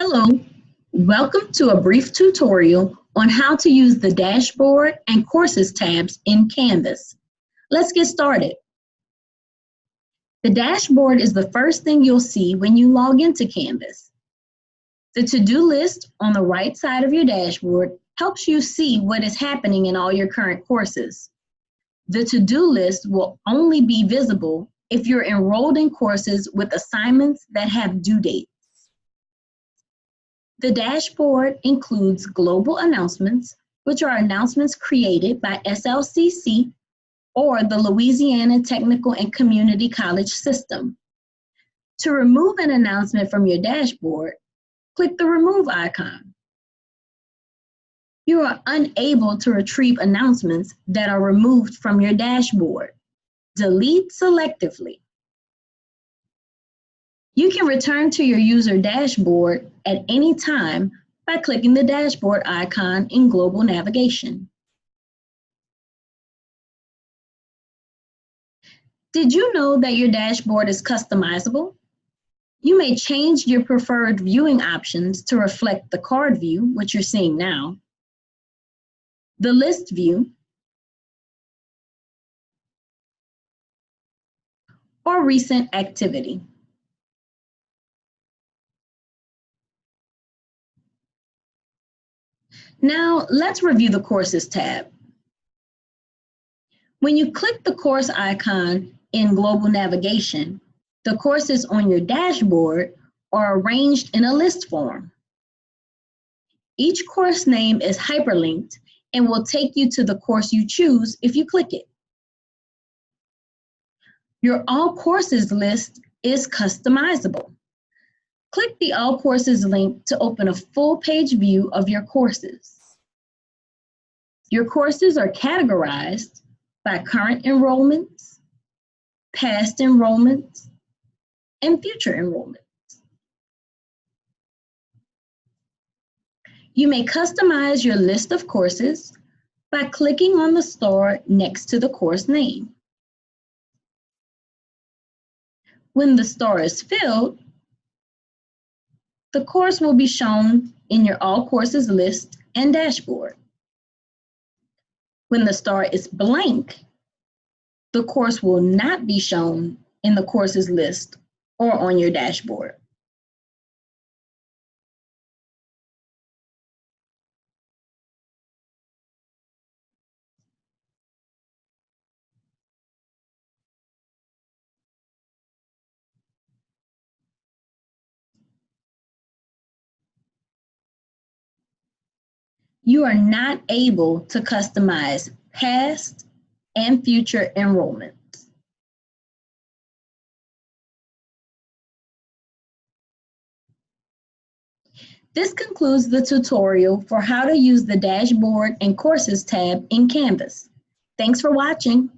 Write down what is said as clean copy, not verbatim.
Hello, welcome to a brief tutorial on how to use the Dashboard and Courses tabs in Canvas. Let's get started. The dashboard is the first thing you'll see when you log into Canvas. The to-do list on the right side of your dashboard helps you see what is happening in all your current courses. The to-do list will only be visible if you're enrolled in courses with assignments that have due dates. The dashboard includes global announcements, which are announcements created by SLCC or the Louisiana Technical and Community College System. To remove an announcement from your dashboard, click the Remove icon. You are unable to retrieve announcements that are removed from your dashboard. Delete selectively. You can return to your user dashboard at any time by clicking the dashboard icon in global navigation. Did you know that your dashboard is customizable? You may change your preferred viewing options to reflect the card view, which you're seeing now, the list view, or recent activity. Now, let's review the Courses tab. When you click the course icon in global navigation, the courses on your dashboard are arranged in a list form. Each course name is hyperlinked and will take you to the course you choose if you click it. Your All Courses list is customizable. Click the All Courses link to open a full-page view of your courses. Your courses are categorized by current enrollments, past enrollments, and future enrollments. You may customize your list of courses by clicking on the star next to the course name. When the star is filled, the course will be shown in your All Courses list and dashboard. When the star is blank, the course will not be shown in the courses list or on your dashboard. You are not able to customize past and future enrollments. This concludes the tutorial for how to use the Dashboard and Courses tab in Canvas. Thanks for watching.